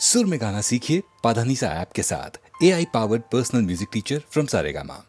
सुर में गाना सीखिए पाधानीसा ऐप के साथ। AI powered personal music teacher from Saregama.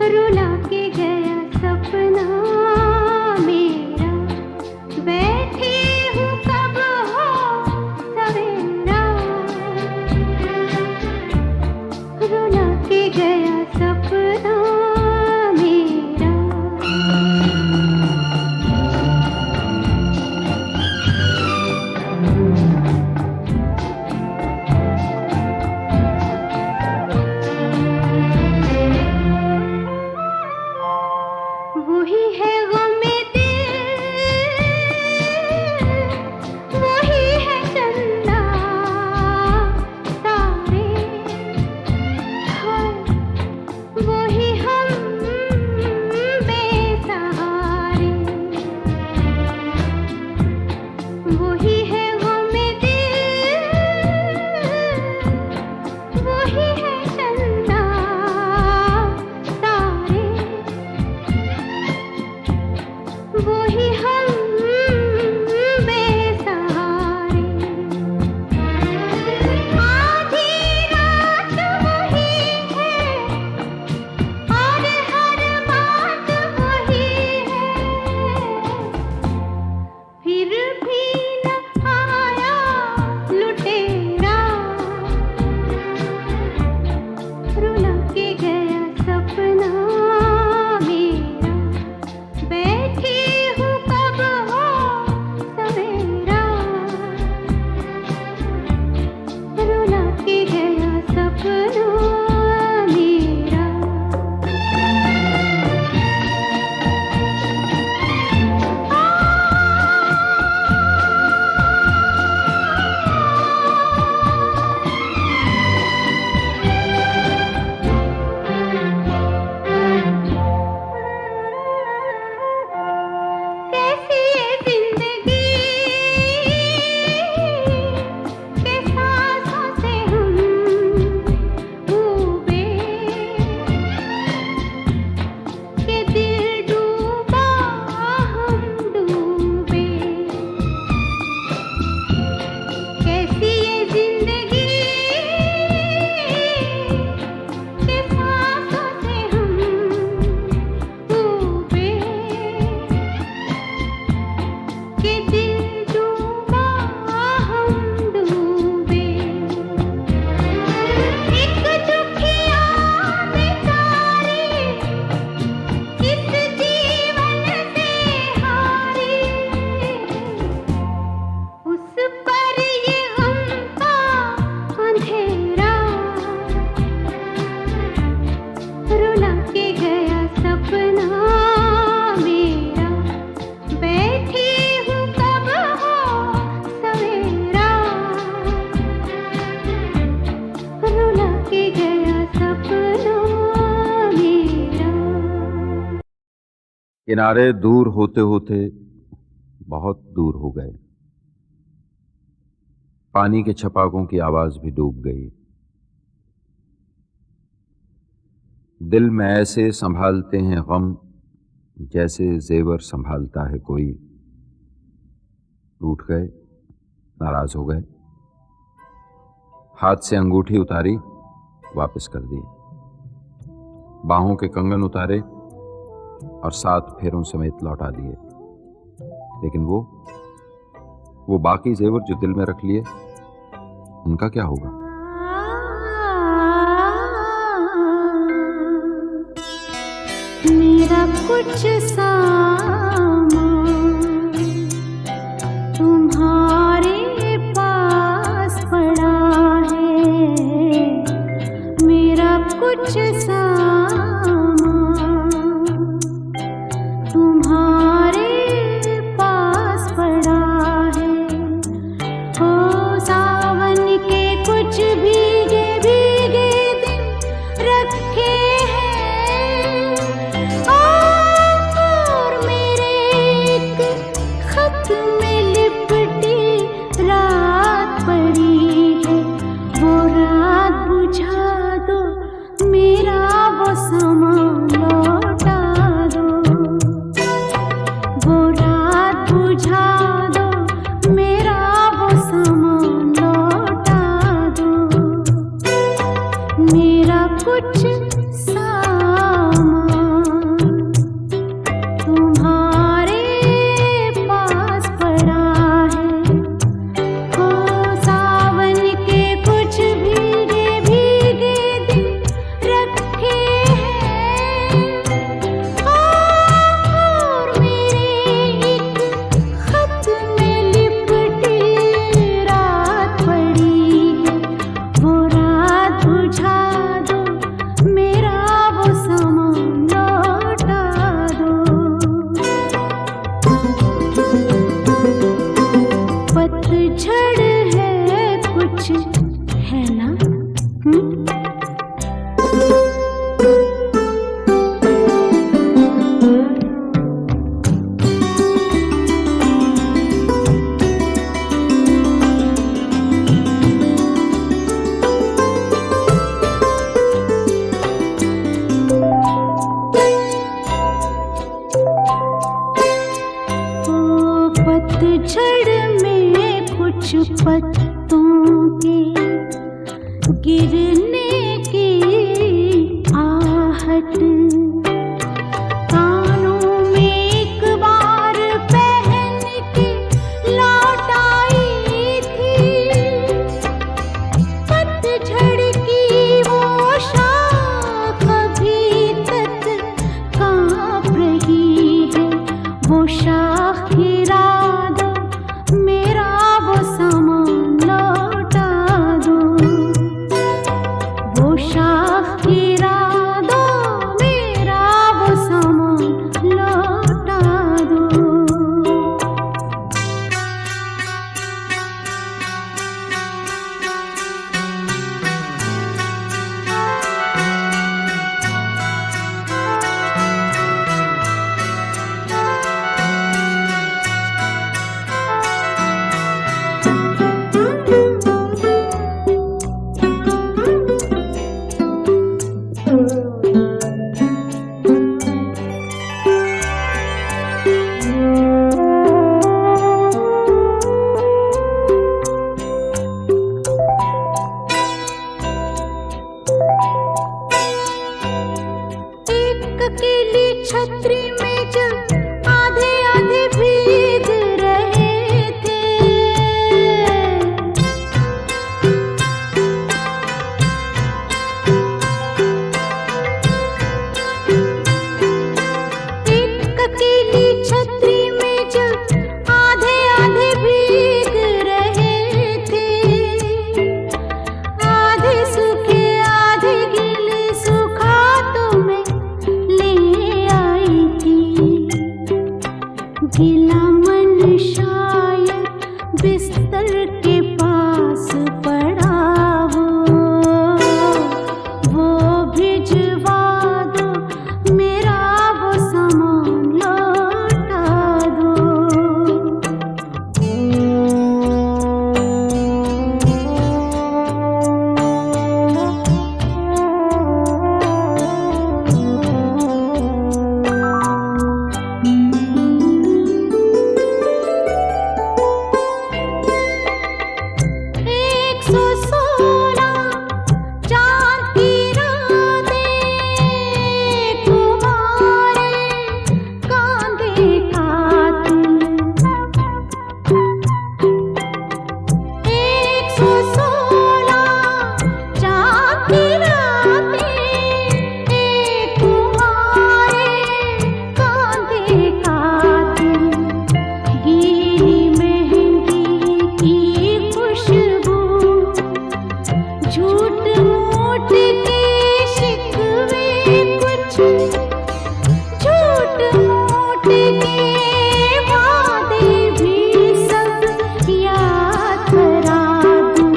रुला के गया सपना मेरा, बैठी हूँ कब हो सवेरा, रुला के गया सपना मेरा। वही है गमे दिल, वही है चंदा तारे, हाय वही हम बेसहारे। वही है गमे दिल, वही है चंदा तारे, वही हम बेसहारे। आधी रात वही है और हर बात वही है, फिर भी न आया लुटेरा, रुला के गया सपना मेरा, बैठी हूँ कब हो सवेरा, रुला के गया सपना मेरा। कैसी ये जिंदगी के सांसों से हम डूबे, के दिल डूबा हम डूबे। कैसी ये जिंदगी के सांसों से हम डूबे, के दिल डूबा हम डूबे। एक दुखिया बेचारी इस जीवन से हारी, उस पर ये गम का अंधेरा, रुला के गया सपना मेरा, बैठी हूँ कब हो सवेरा, रुला के गया सपना मेरा। किनारे दूर होते होते बहुत दूर हो गए, पानी के छपाकों की आवाज भी डूब गई। दिल में ऐसे संभालते हैं गम, जैसे जेवर संभालता है कोई। टूट गए, नाराज हो गए, हाथ से अंगूठी उतारी, वापस कर दी, बाहों के कंगन उतारे और 7 फेरों समेत लौटा दिए। लेकिन वो बाकी जेवर जो दिल में रख लिए, उनका क्या होगा? मेरा कुछ सामान तुम्हारे पास पड़ा है, मेरा कुछ सामान तुम्हारे पास पड़ा है। हो सावन के कुछ भीगे भीगे दिन रखे हैं, और मेरे कानों में एक बार पहन के लौट आई थी, पतझड़ की वो शाख अभी तक कांप रही है। वो शाख गिरा दो, मेरा वो सामान लौटा दो। वो शाख गिरा दो, मेरा वो सामान लौटा दो। एक अकेली छतरी में जब आधे आधे भीग रहे थे, एक अकेली छतरी में जब आधे आधे भीग रहे थे, आधे सूखे आधे गीले, सूखा तो मैं ले आई थी। गीला मन शायद बिस्तर के पास पड़ा हो, वो भिजवा दो, मेरा वो सामान लौटा दो। एक सौ सोलह चांद की रातें तुम्हारे कांधे कातिल। 116 चांद की रातें तुम्हारे कांधे कातिल। गीली मेहंदी की खुशबू, झूठ मूठ के शिकवे कुछ, झूठ मूठ के वादे भी सब याद करा दूं।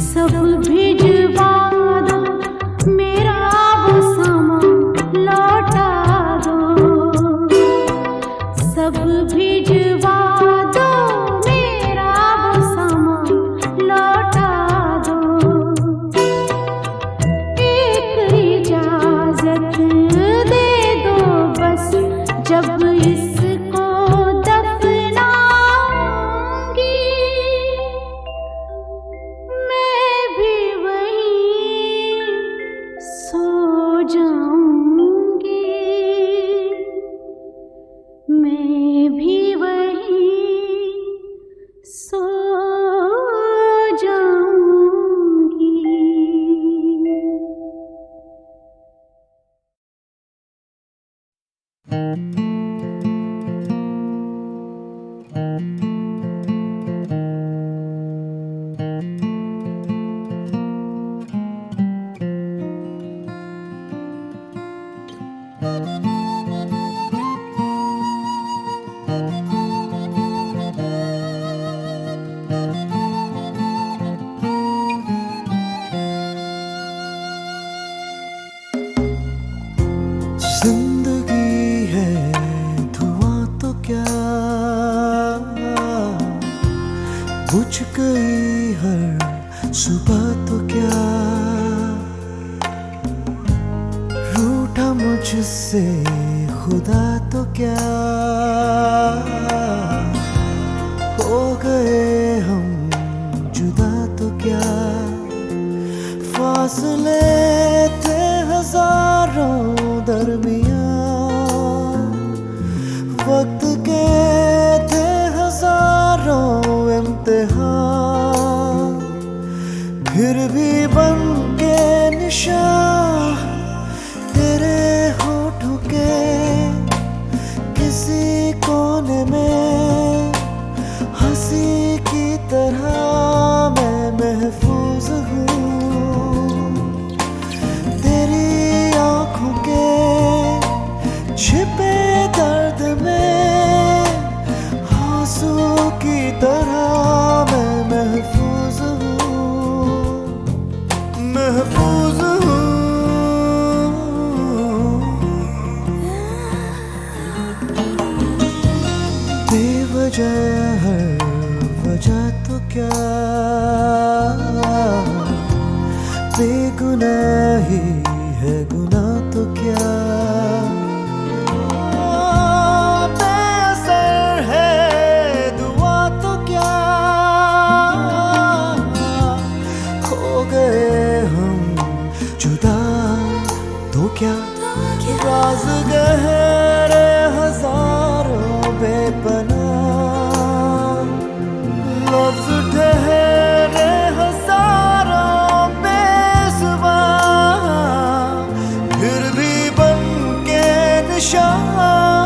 सब भिजवा दो, मेरा वो सामान लौटा दो। सब भिजवा दो, मेरा वो सामान लौटा दो। एक इजाजत दे दो बस, जब इसको दफनाऊंगी, मैं भी वहीं सो जाऊंगी, मैं भी वहीं सो जाऊंगी। जिंदगी है धुआं तो क्या, बुझ गई हर सुबह तो क्या, रूठा मुझसे खुदा तो क्या, हो गए हम जुदा तो क्या, फासले थे हजारों दरमियान क्या, बेगुनाही है गुनाह तो क्या, बेअसर है दुआ तो क्या, हो गए हम जुदा तो क्या, राज गहरे हजारों बेपनाह, लफ्ज ठहरे हजारों बेज़ुबान, फिर भी बन के निशान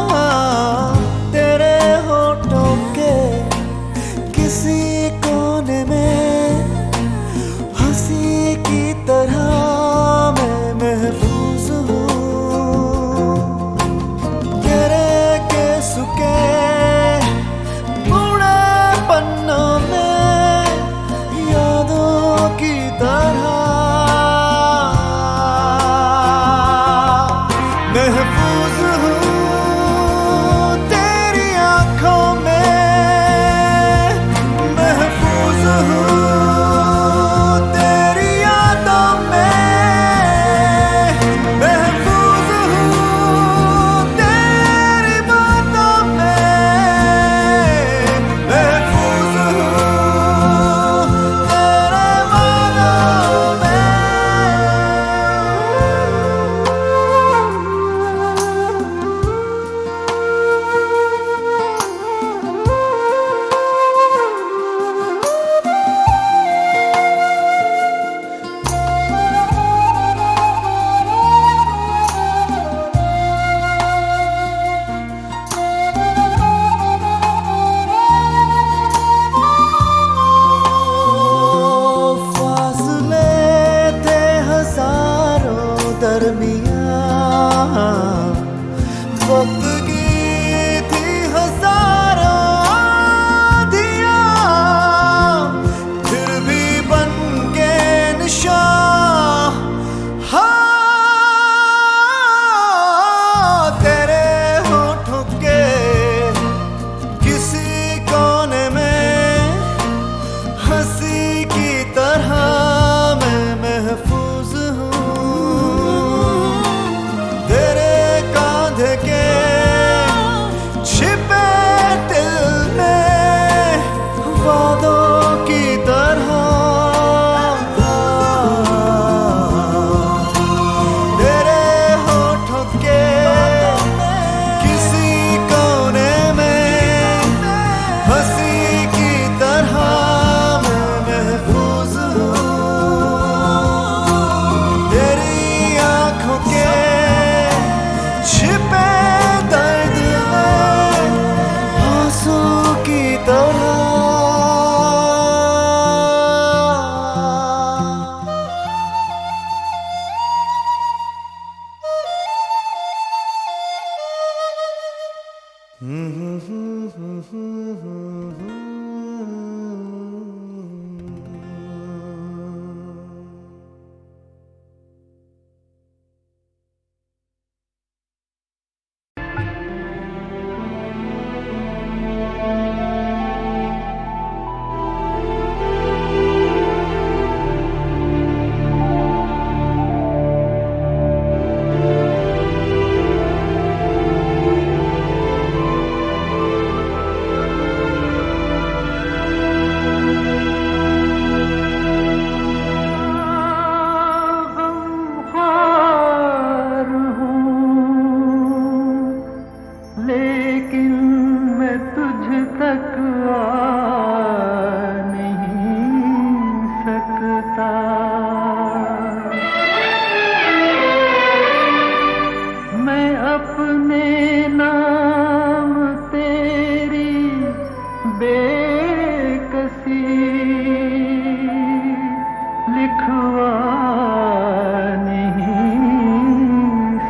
तेरे होठों के किसी कोने में, हंसी की तरह मैं महफूज हूँ तेरे केस के बूढ़े पन्नों में, यादों की तरह महफूज हूँ तेरी आँखों में, महफूज हूँ तेरी यादों में, महफूज हूँ तेरी बातों में, महफूज हूँ तेरे वादों में। फासले थे हजारों दरमियां, वक्त की थी हजारों आंधियां, फिर भी बन के निशान हाँ तेरे होठों के किसी कोने में, हंसी की तरह मैं महफूज हूँ तेरे कांधे के छिपे दिल में, वादों की तरह तेरे होठों के किसी कोने में, हंसी की तरह मैं महफूज हूँ तेरी आँखों के छिपे दर्द में, आंसू की तरह। लेकिन मैं तुझ तक आ नहीं सकता, मैं अपने नाम तेरी बेकसी लिखवा नहीं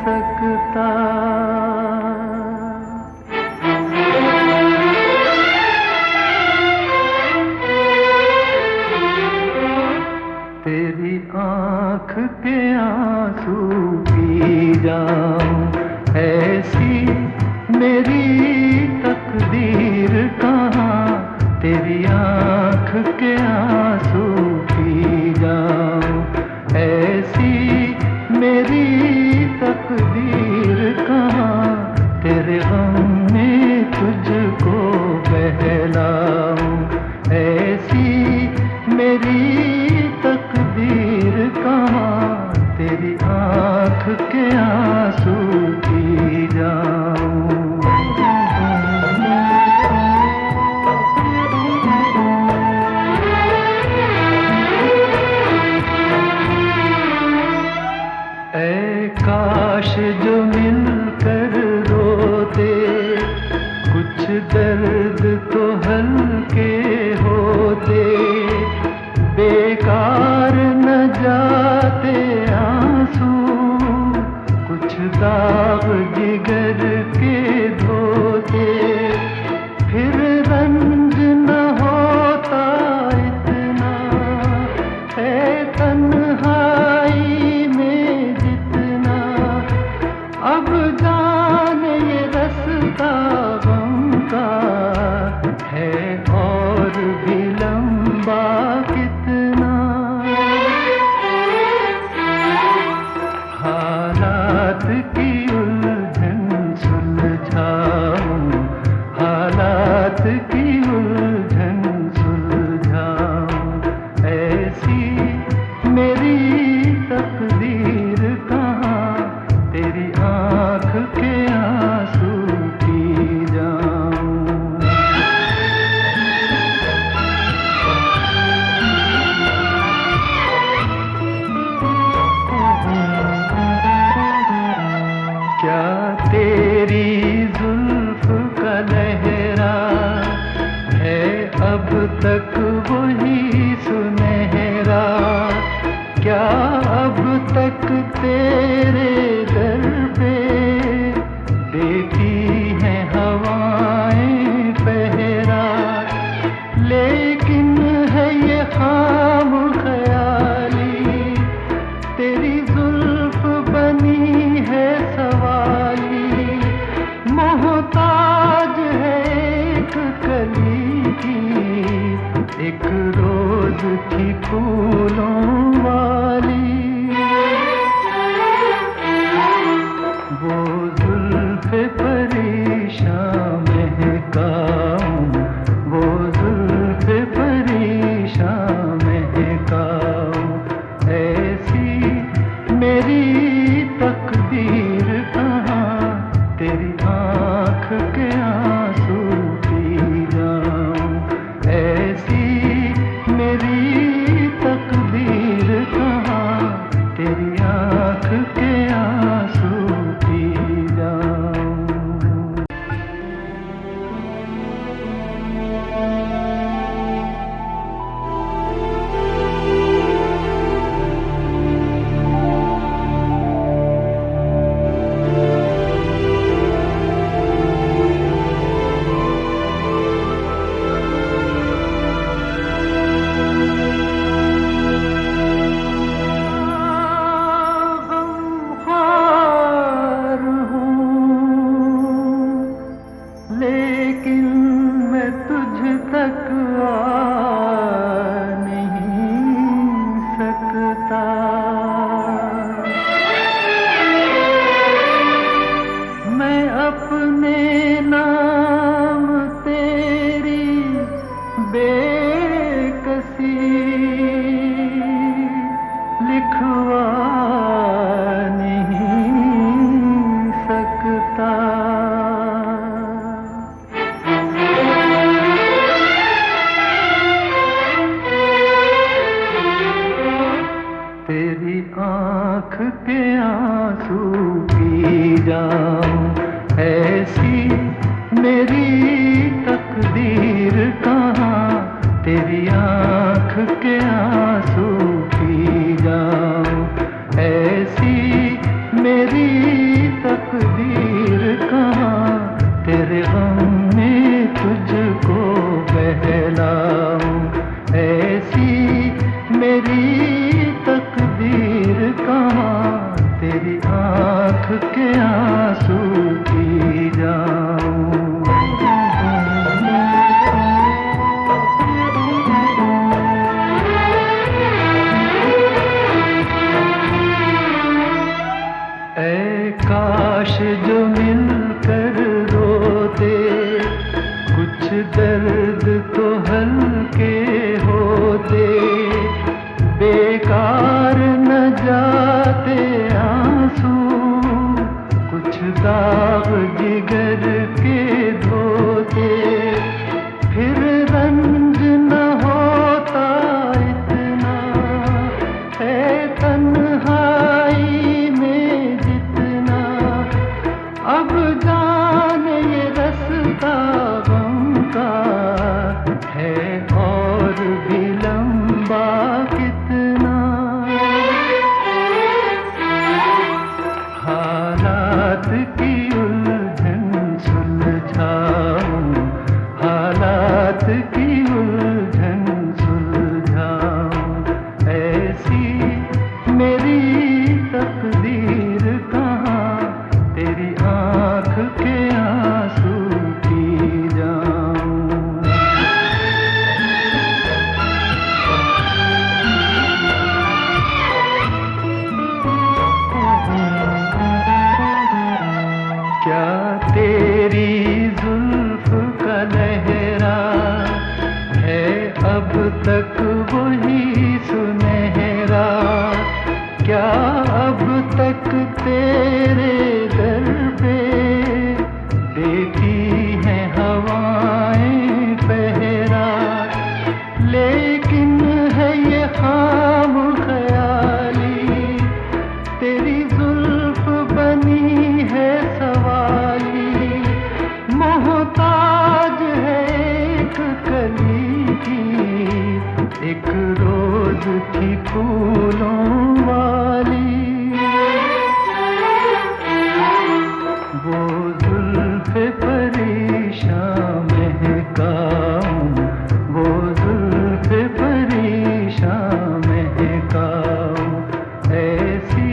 सकता। तेरी आँख के आंसू पी जाऊं, ऐसी जाने ये रास्ता गम का है और भी लंबा कितना। हालात की उलझन सुलझाऊं, हालात की उलझन सुलझाऊं, ऐसी मेरी तकदीर कहाँ तेरी आँख के आंसू पी जाऊं। क्या तेरी जुल्फ का लहरा है अब तक वही सुनहरा, क्या अब तक तेरे दर पे देती हैं हवाएं पहरा। लेकिन है ये खाम ख्याली, तेरी जुल्फ बनी है सवाली, मोहताज है एक कली की, एक रोज थी फूलों वाली। वो जुल्फ़े परेशान महकाऊं, वो जुल्फ़े परेशान महकाऊं, ऐसी मेरी तकदीर कहाँ तेरी आँख के आंसू पी जाऊं, ऐसी मेरी तकदीर कहाँ तेरी आँख के आंसू पी जाऊं। गमख्वार हूँ, लेकिन मैं तुझ तक आ नहीं सकता। मैं अपने नाम तेरी बेकसी लिखवा नहीं सकता। तेरी आँख के आंसू पी जाऊं, ऐसी मेरी तकदीर कहाँ तेरी आँख के आंसू पी जाऊं, ऐसी मेरी तकदीर कहाँ तेरे गम में तुझको बहलाऊं, ऐसी मेरी तकदीर कहाँ तेरी आँख के आंसू पी जाऊं। ऐ काश जो मिलकर रोते, कुछ दर्द तो हल्के होते, बेकार न जाते आंसू, कुछ दाग जिगर के धोते, फिर रंज न होता इतना, है तन्हाई में जितना। अब जाने ये रास्ता गम का है और भी लंबा कितना। हालात की उलझन क्या तेरी जुल्फ का लहरा है अब तक वही सुनहरा, क्या अब तक तेरे दर पे देती हैं हवाएं पहरा। लेकिन है ये खाम ख्याली, तेरी जुल्फ बनी है सवाली, मोहताज है एक कली की, एक रोज थी फूलों वाली। वो जुल्फ़े परेशान महकाऊं, वो जुल्फ़े परेशान महकाऊं, ऐसी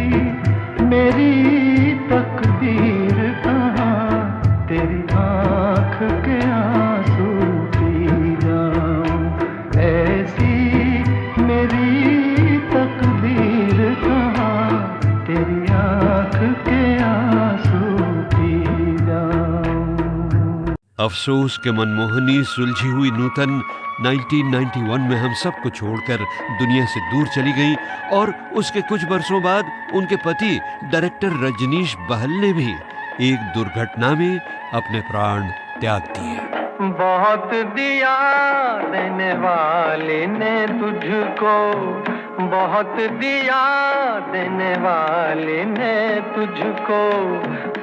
मेरी तकदीर कहाँ तेरी आँख के आंसू पी जाऊं, ऐसी मेरी तकदीर कहाँ तेरी आँख के आंसू पी जाऊं। अफसोस के मनमोहनी सुलझी हुई नूतन 1991 में हम सबको छोड़कर दुनिया से दूर चली गई और उसके कुछ वर्षों बाद उनके पति डायरेक्टर रजनीश बहल ने भी एक दुर्घटना में अपने प्राण त्याग दिए। बहुत दिया देने वाले ने तुझको, बहुत दिया देने वाले ने तुझको,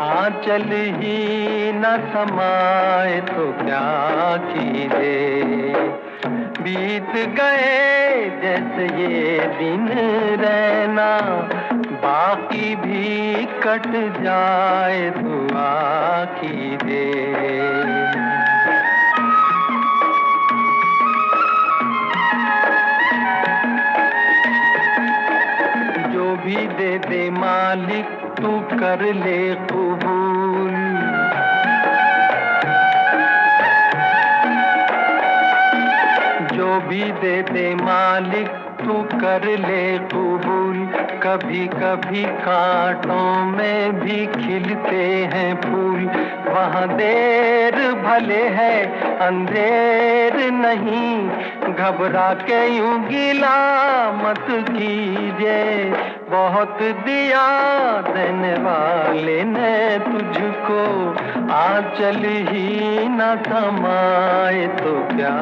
आंचल ही न समाए तो क्या कीजिए। बीत गए जैसे ये दिन रहना, बाकी भी कट जाए दुआ कीजिए। जो भी दे दे मालिक तू कर ले कबूल, जो भी दे दे मालिक तू कर ले कबूल। कभी कभी कांटों में भी खिलते हैं फूल, वहाँ देर भले है अंधेर नहीं, घबरा के यूं गिला मत कीजिए। बहुत दिया देने वाले ने तुझको, आंचल ही न समाए तो क्या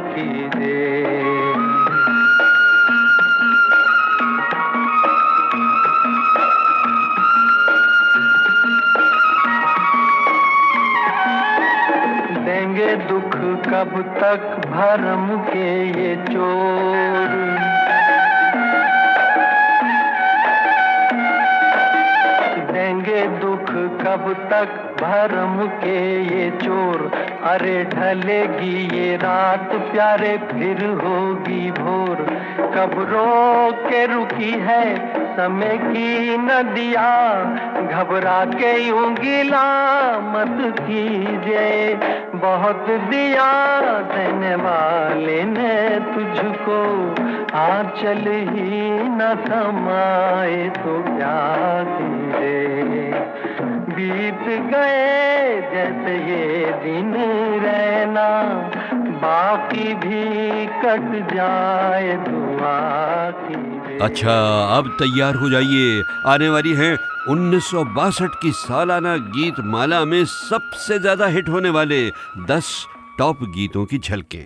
कीजिए। देंगे दुख कब तक भरम के ये चोर, देंगे दुख कब तक भरम के ये चोर। अरे ढलेगी ये रात प्यारे फिर होगी भोर, कब रो के रुकी है समय की नदिया, घबरा के यूं गिला मत कीजिए। बहुत दिया देने वाले ने तुझको, आंचल ही न समाए तो क्या कीजिए। बीत गए जैसे ये दिन रहना, बाकी भी कट जाए दुआ कीजिए। अच्छा, अब तैयार हो जाइए, आने वाली है 1962 की सालाना गीत माला में सबसे ज्यादा हिट होने वाले 10 टॉप गीतों की झलकें।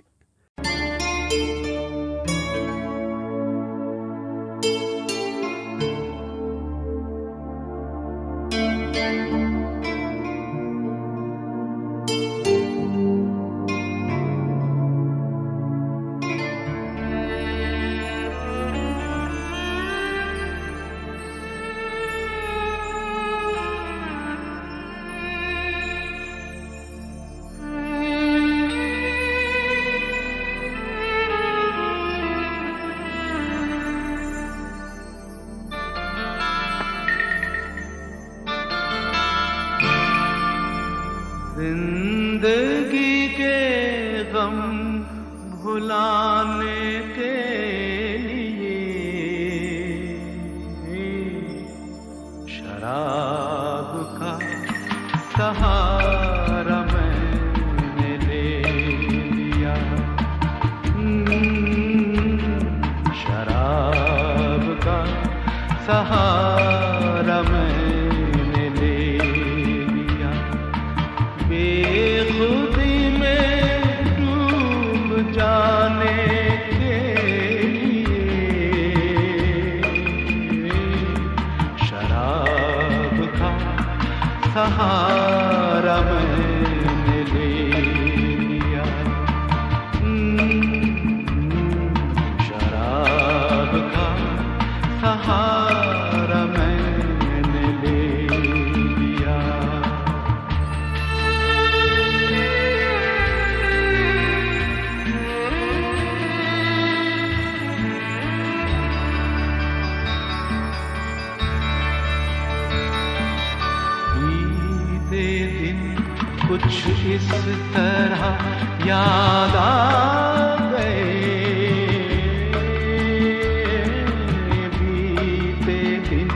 जिंदगी के गम भुलाने के लिए शराब का सहारा मैंने ले लिया। शराब का सहारा मैंने ले लिया। बेखुदी में डूब जाने के लिए शराब का सहारा मैंने ले लिया। शराब का सहारा मैंने ले लिया। बीते दिन कुछ इस तरह याद आ गए। बीते दिन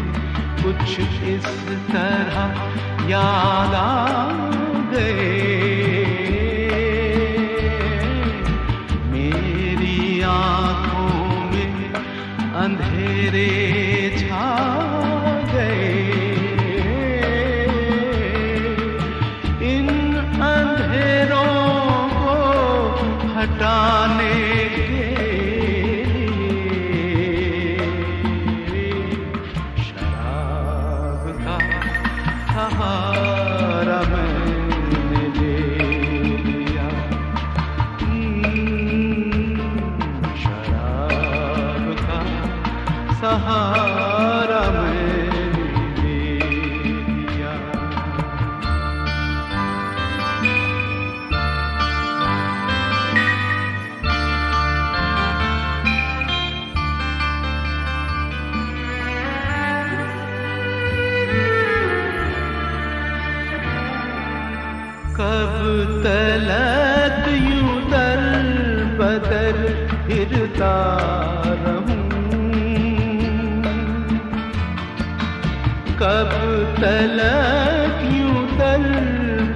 कुछ इस तरह याद आ गए। मेरी आंखों में अंधेरे छा गए। इन अंधेरों को हटाने के लिए शराब का सहारा मैंने ले लिया। शराब का सहारा मैंने ले लिया। कब तलक यूं दर बदर फिरता रहूं। कब तलक यूं दर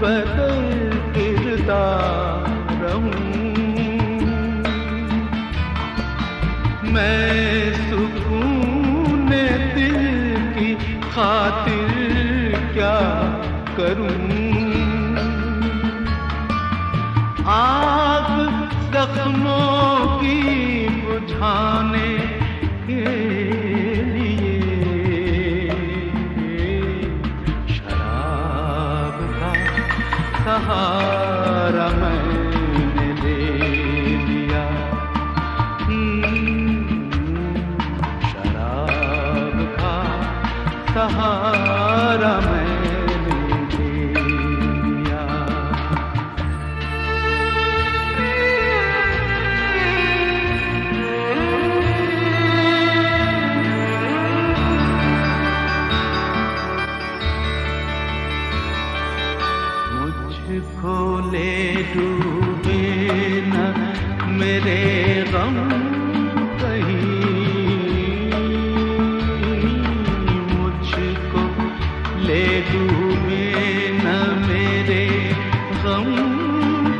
बदर फिरता रहूं। मैं सुकून दिल की खातिर क्या करूं। आग जख्मों की बुझाने के लिए शराब का सहारा मैंने ले लिया। शराब का सहारा मैंने ले लिया। मुझको ले डूबे न मेरे गम कहीं। मुझको ले डूबे न मेरे गम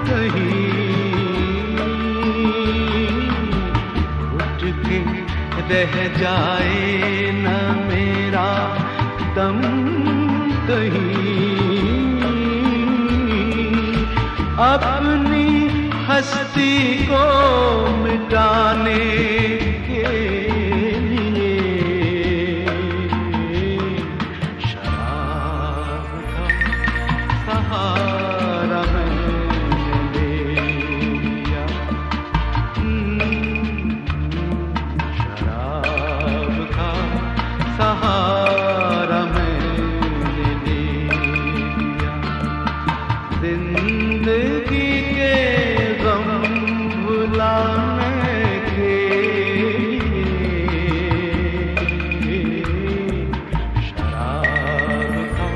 कहीं। उठ के रह जाए न मेरा दम कहीं। अपनी हस्ती को मिटाने के लिए शराब का सहारा मैंने ले लिया। शराब का सहारा मैंने ले लिया। जिंदगी के गम भुलाने के लिए शराब का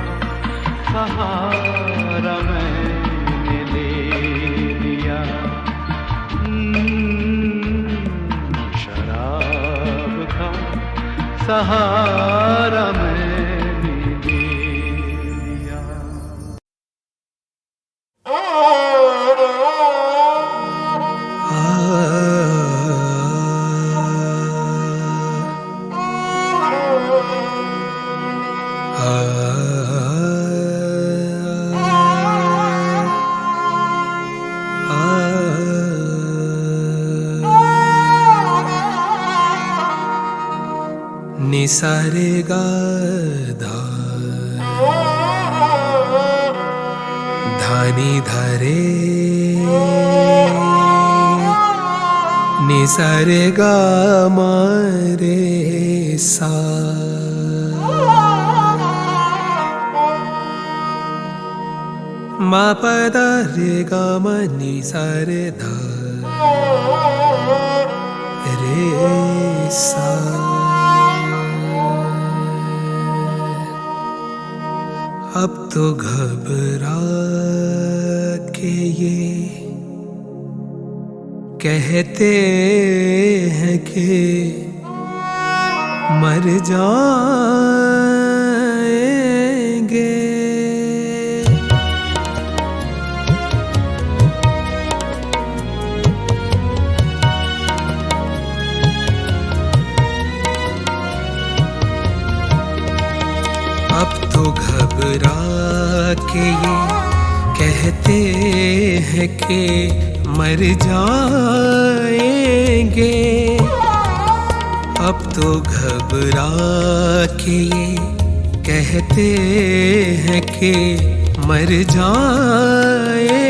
सहारा मैंने ले लिया। शराब का सहारा मैं सा रे गा धा धा नि धा रे नि सा रे गा मा रे सा मा प दा रे गा मा नि सा रे धा रे सा। अब तो घबरा के ये कहते हैं कि मर जाएंगे। अब तो घबरा के ये कहते हैं कि मर जाएंगे। अब तो घबरा के ये कहते हैं कि मर जाएंगे।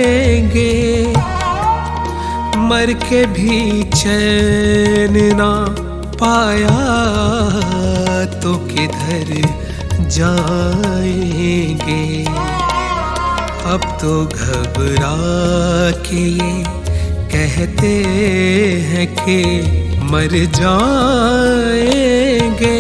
मर के भी चैन ना पाया तो किधर जाएंगे। अब तो घबरा के ये कहते हैं कि मर जाएंगे।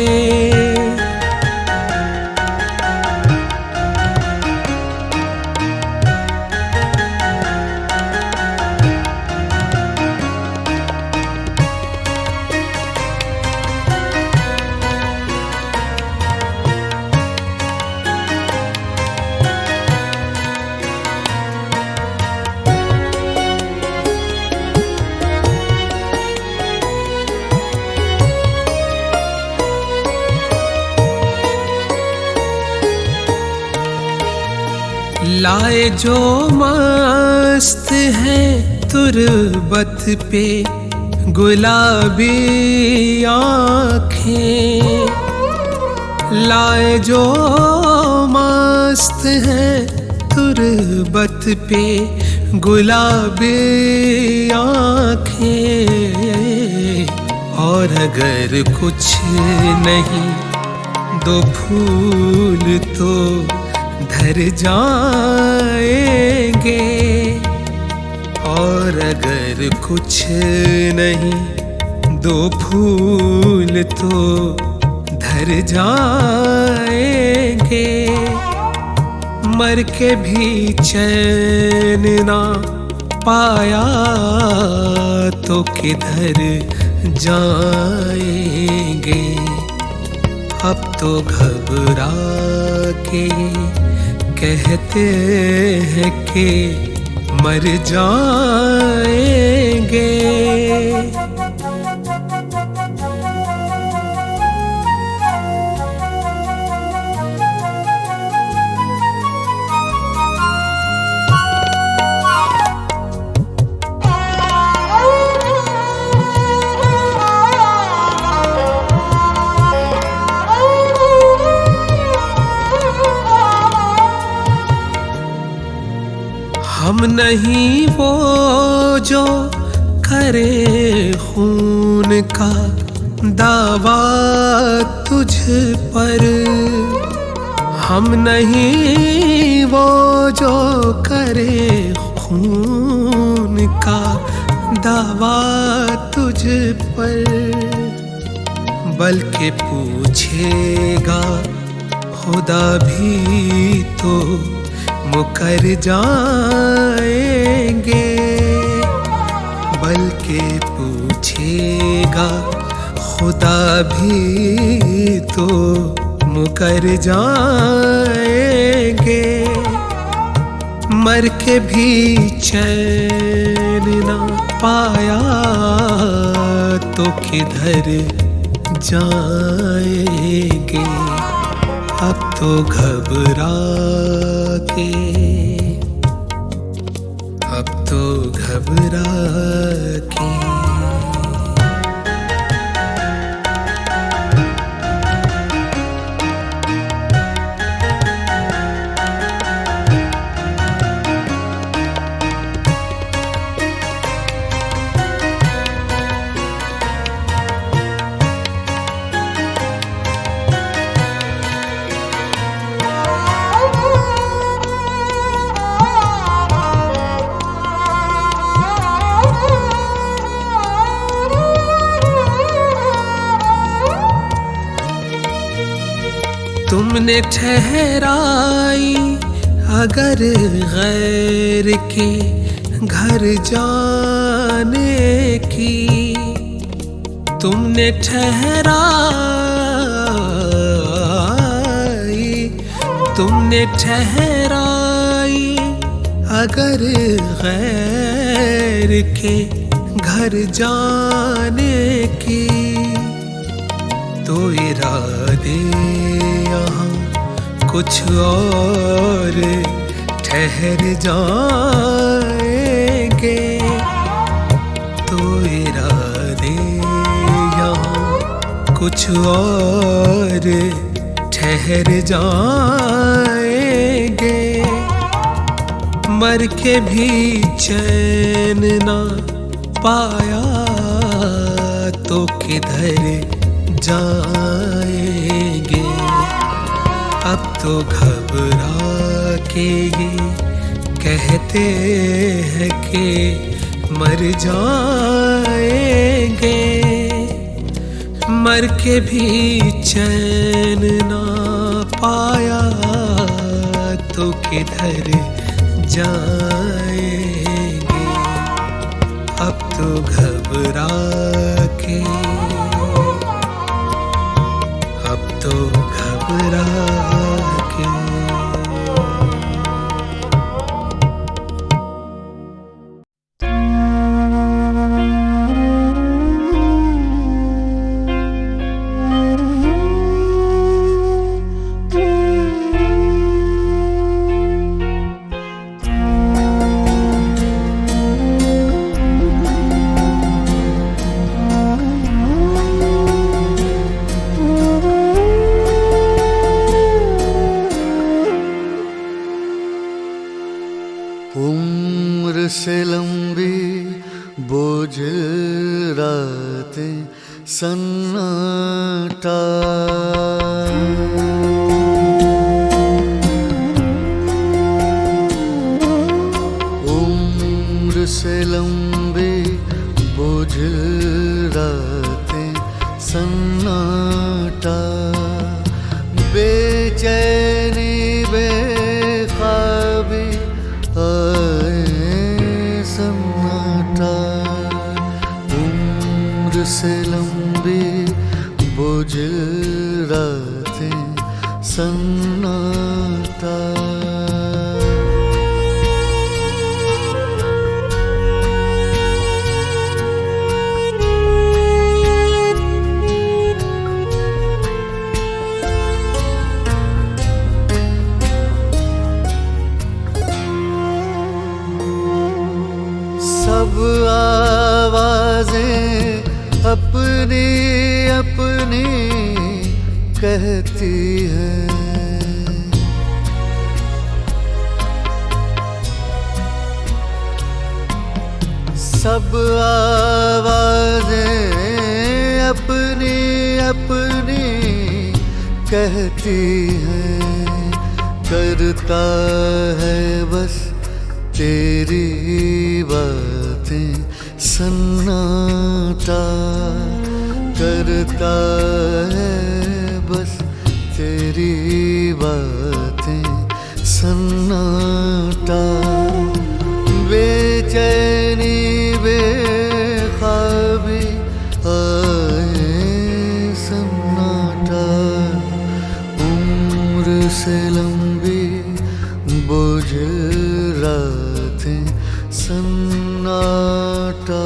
लाए जो मस्त है तुरबत पे गुलाबी आँखें। लाए जो मस्त है तुरबत पे गुलाबी आँखें। और अगर कुछ नहीं दो फूल तो धर जाएंगे। और अगर कुछ नहीं दो फूल तो धर जाएंगे। मर के भी चैन ना पाया तो किधर जाएंगे। अब तो घबरा के कहते हैं कि मर जाएंगे। हम नहीं वो जो करे खून का दावा तुझ पर। हम नहीं वो जो करे खून का दावा तुझ पर। बल्कि पूछेगा खुदा भी तो मुकर जाएंगे। बल्कि पूछेगा खुदा भी तो मुकर जाएंगे। मर के भी चैन ना पाया तो किधर जाएंगे। अब तो घबरा के, अब तो घबरा के तुमने ठहराई अगर गैर के घर जाने की, तुमने ठहराई अगर गैर के घर जाने की, तो इरादे यहाँ कुछ और ठहर जाएंगे, तो इरादे यहाँ कुछ और ठहर जाएंगे। मर के भी चैन ना पाया तो किधर जाएंगे। अब तो घबरा के ये कहते हैं कि मर जाएंगे। मर के भी चैन ना पाया तो किधर जाएंगे। अब तो घबरा के, अब तो घबरा के। उम्र से लंबी बोझिल रातें सन्नाटा, उम्र से लंबी बोझिल रातें सन्नाटा, बेचैनी बेख्वाबी सन्नाटा। उम्र से लंबी बोझिल रातें सन्नाटा। सब आवाजें अपनी अपनी कहती हैं, सब आवाजें अपनी अपनी कहती हैं। करता है बस तेरी बातें सन्नाटा, करता है बस तेरी बातें सन्नाटा। बेचैनी बेख्वाबी आए सन्नाटा। उम्र से लंबी बोझिल रातें सन्नाटा।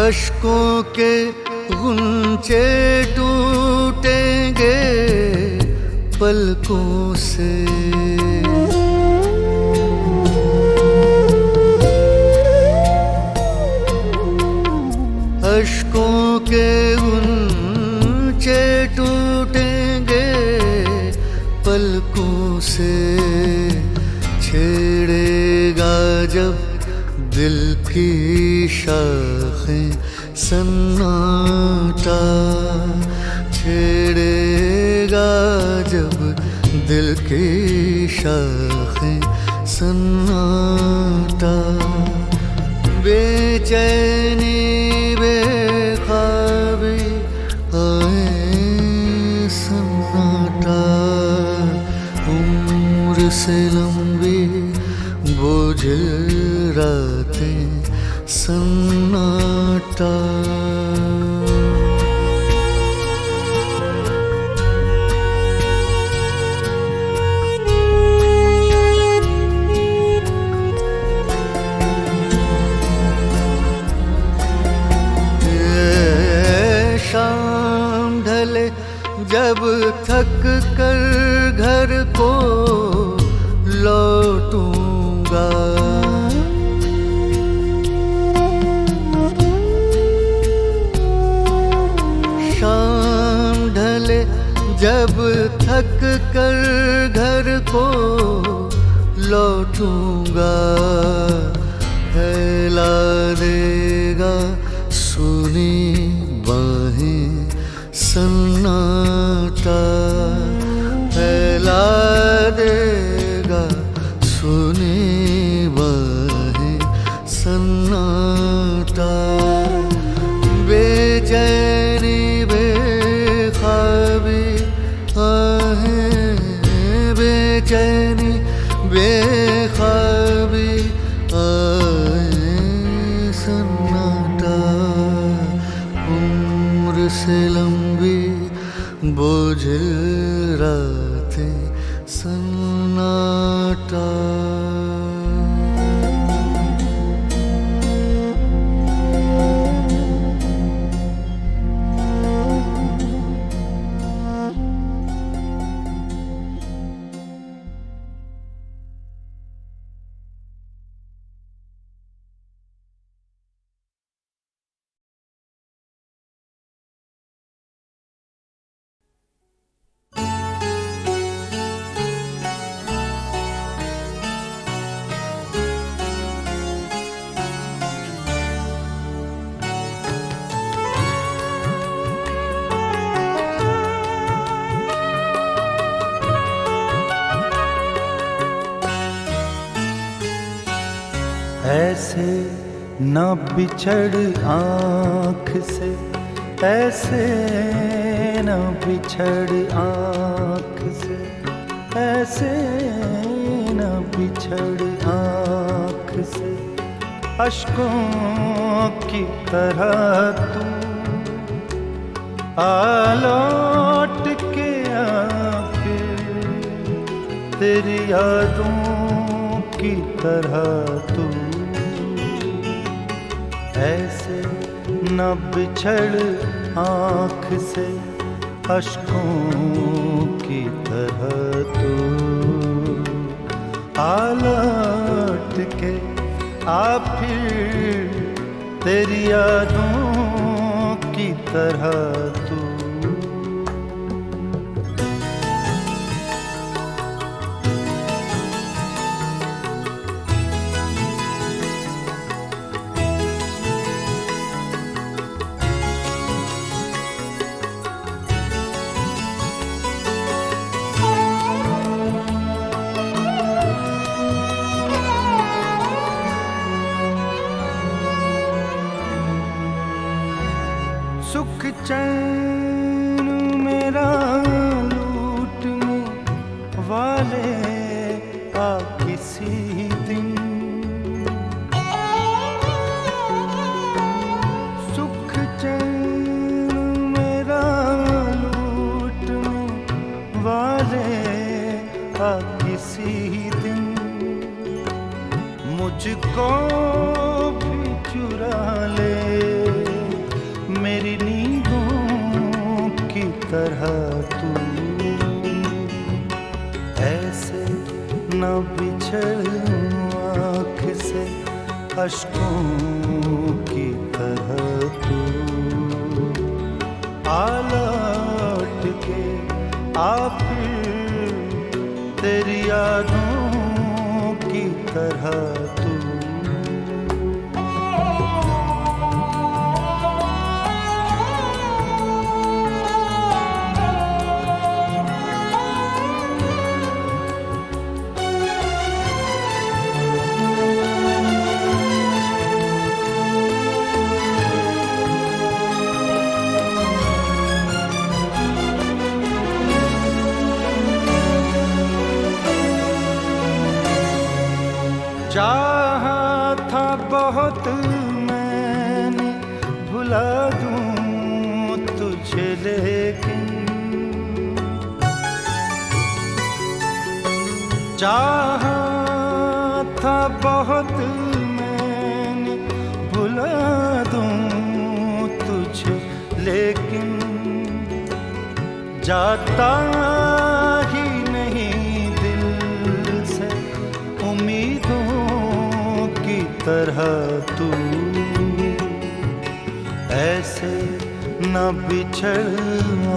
अश्कों के गुंचे टूटेंगे पलकों से, अश्कों के गुंचे टूटेंगे पलकों से। छेड़ेगा जब दिल की शाखें सन्नाटा, छेड़े देगा जब दिल की शाखें सन्नाटा, बेचैनी बेख्वाबी आए सन्नाटा, उम्र से लंबी बोझिल रातें सन्नाटा। शाम ढले जब थक कर घर को लौटूंगा, शाम ढले जब थक कर घर को लौटूंगा, फैला देगा सुनी बाहें सन्नाटा, फैला देगा सुनी बाहें सन्नाटा, बेचैनी बेख्वाबी आहें, बेचैनी बेख्वाबी आहें सन्नाटा, उम्र से लंबी बोझिल रातें सन्नाटा। ऐसे न बिछड़ आँख से, ऐसे न बिछड़ आँख से, ऐसे न बिछड़ आँख से, अश्कों की तरह तू आ लौट के आ फिर, तेरी यादों की तरह तू, ऐसे न बिछड़ आँख से, अश्कों की तरह तू आ लौट के आ फिर, तेरी यादों की तरह तू। सुख चैन मेरा लूटने वाले आ किसी दिन, सुख चैन मेरा लूटने वाले आ किसी दिन, मुझको भी चुरा ले मेरी नींदों की तरह तू, ऐसे न बिछड़ आँख से, अश्कों की तरह तू आ लौट के आ फिर, तेरी यादों की तरह तू। चाहा था बहुत मैंने भुला दूं तुझे, लेकिन चाहा था बहुत मैंने भुला दूं तुझे, लेकिन जाता ही नहीं दिल से उम्मीदों की तरह तू। ऐसे न बिछड़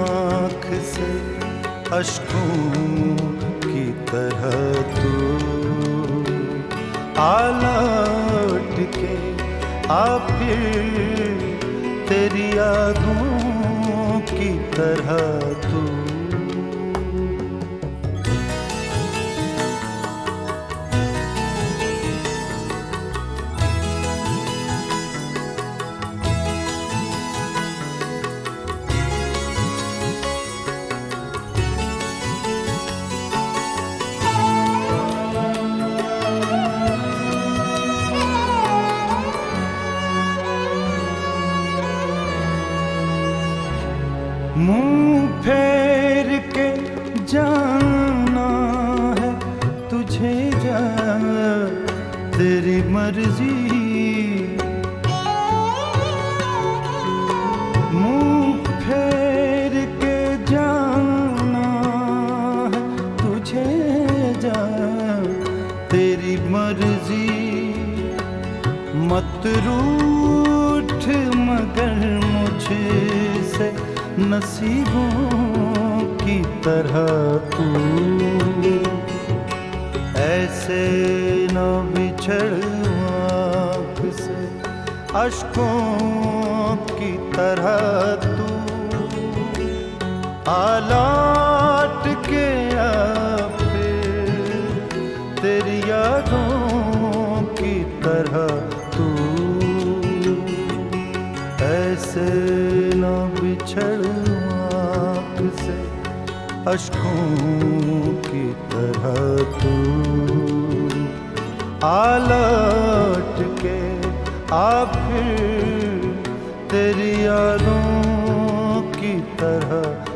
आँख से अश्कों की तरह तू। आ लौट के आ फिर तेरी यादों की तरह तू। मुंह फेर के जाना है तुझे, जा तेरी मर्जी। मुंह फेर के जाना है तुझे, जा तेरी मर्जी। मत रूठ मगर मुझसे नसीबों की तरह तू। ऐसे न बिछड़ आँख से अश्कों की तरह तू। आ लौट के आ फिर तेरी यादों की तरह तू। ऐसे न बिछड़ आँख से अश्कों की तरह तू। आ लौट के आ फिर तेरी यादों की तरह